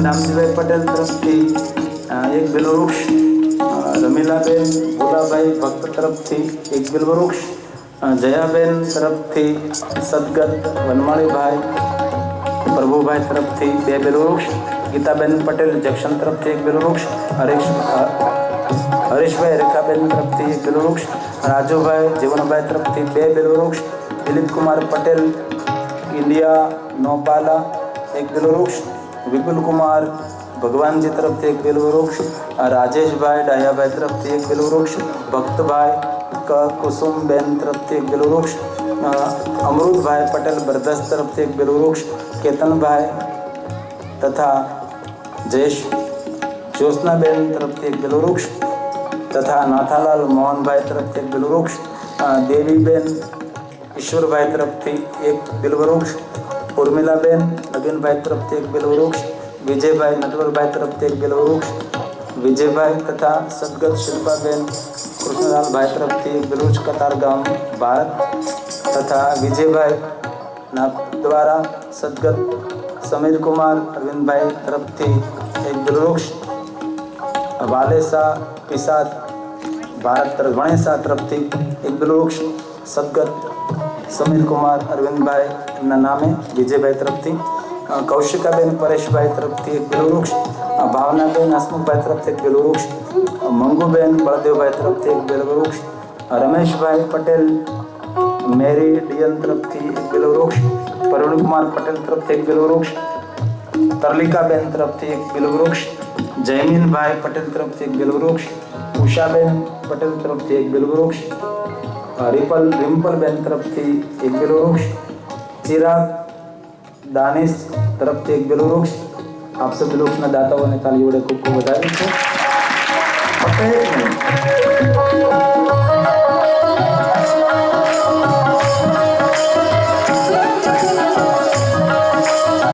નામજીભાઈ પટેલ તરફથી એક બિલવૃક્ષ, રમીલાબેન ભોલાભાઈ ભક્ત તરફથી એક બિલવૃક્ષ, જયાબેન તરફથી સદગત વનમાળીભાઈ પ્રભુભાઈ તરફથી 2 બિલવૃક્ષ, ગીતાબેન પટેલ જંક્શન તરફથી એક બિલવૃક્ષ, હરીશભાઈ રેખાબેન તરફથી એક બિલવૃક્ષ, રાજુભાઈ જીવનભાઈ તરફથી 2 બિલવૃક્ષ, દિલીપકુમાર પટેલ ઇન્ડિયા નોપાલા એક બિલવૃક્ષ, વિપુલકુમાર ભગવાનજી તરફથી એક બિલવૃક્ષ, રાજેશભાઈ ડાયાભાઈ તરફથી એક બિલવૃક્ષ, ભક્તભાઈ કુસુમબેન તરફથી એક બિલવૃક્ષ, અમૃતભાઈ પટેલ બરદસ તરફથી એક બિલવૃક્ષ, કેતનભાઈ તથા જ્યોત્સનાબેન તરફથી એક બિલવૃક્ષ તથા નાથાલાલ મોહનભાઈ તરફથી એક બિલવૃક્ષ, દેવીબેન ઈશ્વરભાઈ તરફથી એક બિલવૃક્ષ, ઉર્મિલાબેન નવીનભાઈ તરફથી એક બિલવૃક્ષ, વિજયભાઈ નટવરભાઈ તરફથી એક બિલવૃક્ષ, વિજયભાઈ તથા સદગત શિલ્પાબેન કૃષ્ણલાલભાઈ તરફથી એક બિલવૃક્ષ કતારગામ ભારત તથા વિજયભાઈ ના દ્વારા સદગત સમીરકુમાર અરવિંદભાઈ તરફથી એક બિલવૃક્ષ, વાલેસા પિસાદ ભારત ગણેશા તરફથી એક બિલવૃક્ષ, સદગત સમીરકુમાર અરવિંદભાઈ એમના નામે વિજયભાઈ તરફથી, કૌશિકાબેન પરેશભાઈ તરફથી એક બિલવૃક્ષ, ભાવનાબેન હસમુખભાઈ તરફથી એક બિલવૃક્ષ, મંગુબેન બળદેવભાઈ તરફથી એક બિલવૃક્ષ, રમેશભાઈ પટેલ મેરીડિયન તરફથી એક બિલવૃક્ષ, પ્રવીણકુમાર પટેલ તરફથી એક બિલવૃક્ષ, તરલિકાબેન તરફથી એક બિલવૃક્ષ, જયમીનભાઈ પટેલ તરફથી એક બિલવૃક્ષ, ઉષાબેન પટેલ તરફથી એક બિલવૃક્ષ, રિમ્પલબેન તરફથી એક બિલવૃક્ષ, ચિરાગ દાનિશ તરફથી એક બિલવૃક્ષ. આપ સૌ બિલવૃક્ષના દાતાઓને તાલી વડે ખૂબ ખૂબ વધાવી છે.